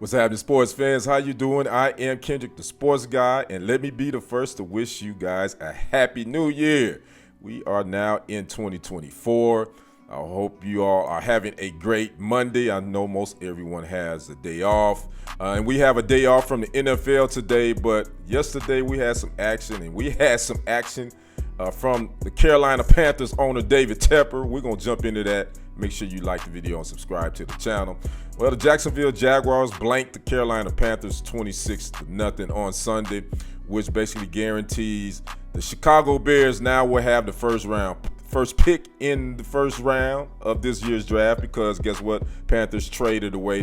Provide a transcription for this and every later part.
What's happening, sports fans? How you doing? I am Kendrick, the sports guy, and let me be the first to wish you guys a happy new year. We are now in 2024. I hope you all are having a great Monday. I know most everyone has a day off, and we have a day off from the NFL today, but yesterday we had some action, and we had some action from the Carolina Panthers owner, David Tepper. We're going to jump into that. Make sure you like the video and subscribe to the channel. Well, the Jacksonville Jaguars blanked the Carolina Panthers 26-0 on Sunday, which basically guarantees the Chicago Bears now will have the first pick in the first round of this year's draft, because guess what? Panthers traded away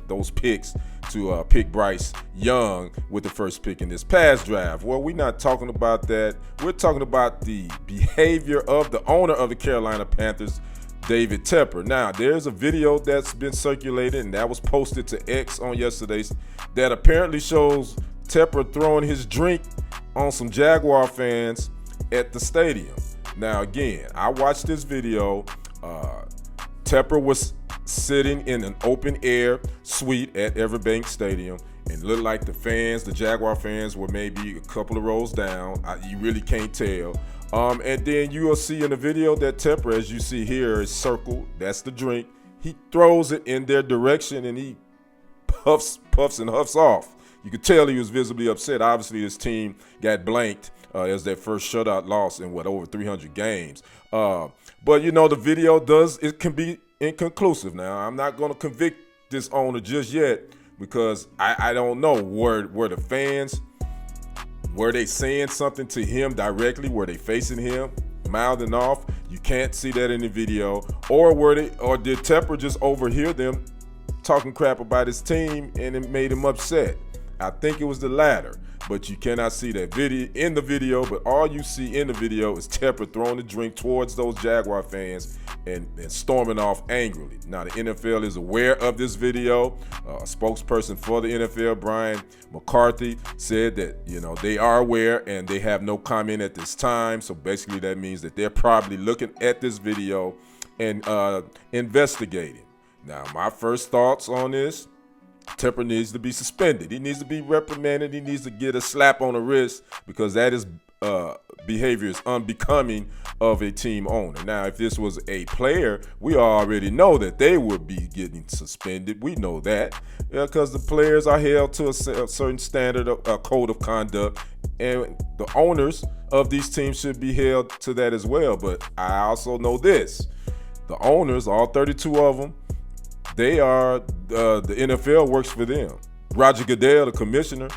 those picks to pick Bryce Young with the first pick in this past draft. Well, we're not talking about that. We're talking about the behavior of the owner of the Carolina Panthers, David Tepper. Now, there's a video that's been circulated, and that was posted to X on yesterday, that apparently shows Tepper throwing his drink on some Jaguar fans at the stadium. Now, again, I watched this video. Tepper was sitting in an open-air suite at Everbank Stadium, and looked like the Jaguar fans, were maybe a couple of rows down. You really can't tell. And then you will see in the video that Tepper, as you see here, is circled. That's the drink. He throws it in their direction, and he puffs and huffs off. You could tell he was visibly upset. Obviously, his team got blanked as their first shutout loss in over 300 games. But you know, the video can be inconclusive. Now, I'm not going to convict this owner just yet, because I don't know were the fans. Were they saying something to him directly? Were they facing him, mouthing off? You can't see that in the video. Or did Tepper just overhear them talking crap about his team and it made him upset? I think it was the latter, but you cannot see that in the video. But all you see in the video is Tepper throwing the drink towards those Jaguar fans and storming off angrily. Now, the NFL is aware of this video. A spokesperson for the NFL, Brian McCarthy, said that, you know, they are aware and they have no comment at this time. So basically that means that they're probably looking at this video and investigating. Now, my first thoughts on this: Tepper needs to be suspended. He needs to be reprimanded. He needs to get a slap on the wrist, because that is behavior is unbecoming of a team owner. Now, if this was a player, we already know that they would be getting suspended. We know that, because the players are held to a certain standard, a code of conduct, and the owners of these teams should be held to that as well. But I also know this: the owners, all 32 of them, they are the NFL works for them. Roger Goodell, the commissioner,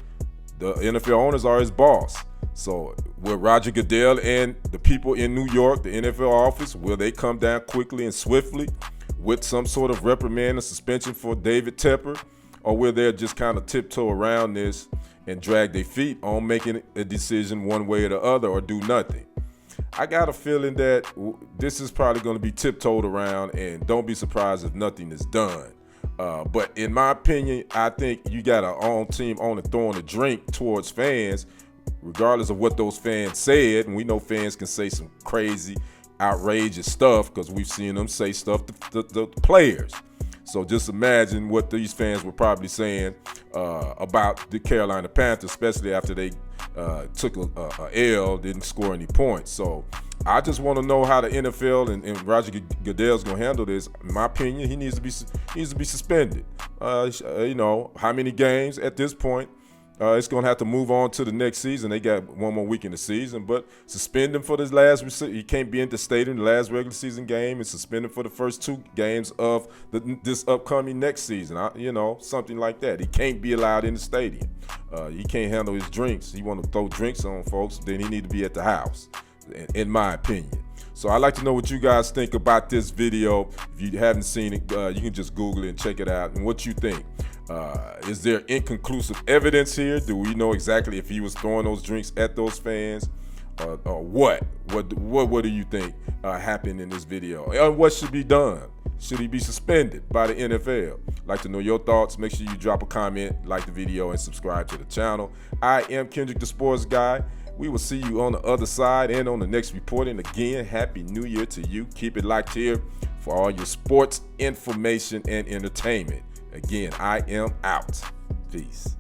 the NFL owners are his boss. So will Roger Goodell and the people in New York, the NFL office, will they come down quickly and swiftly with some sort of reprimand or suspension for David Tepper? Or will they just kind of tiptoe around this and drag their feet on making a decision one way or the other, or do nothing? I got a feeling that this is probably going to be tiptoed around, and don't be surprised if nothing is done. But in my opinion, I think you got an on-team owner throwing a drink towards fans, regardless of what those fans said. And we know fans can say some crazy, outrageous stuff, because we've seen them say stuff to the players. So just imagine what these fans were probably saying about the Carolina Panthers, especially after they took a L, didn't score any points. So I just want to know how the NFL and Roger Goodell's going to handle this. In my opinion, he needs to be suspended. You know, how many games at this point? It's going to have to move on to the next season. They got one more week in the season, but suspend him for this he can't be in the stadium the last regular season game, and suspend him for the first 2 games of this upcoming next season. You know, something like that. He can't be allowed in the stadium. He can't handle his drinks. He want to throw drinks on folks, then he need to be at the house, in my opinion. So I'd like to know what you guys think about this video. If you haven't seen it, you can just Google it and check it out, and what you think. Is there inconclusive evidence here? Do we know exactly if he was throwing those drinks at those fans, or what? What do you think happened in this video? And what should be done? Should he be suspended by the NFL? I'd like to know your thoughts. Make sure you drop a comment, like the video, and subscribe to the channel. I am Kendrick, the sports guy. We will see you on the other side and on the next reporting. Again, Happy New Year to you. Keep it locked here for all your sports information and entertainment. Again, I am out. Peace.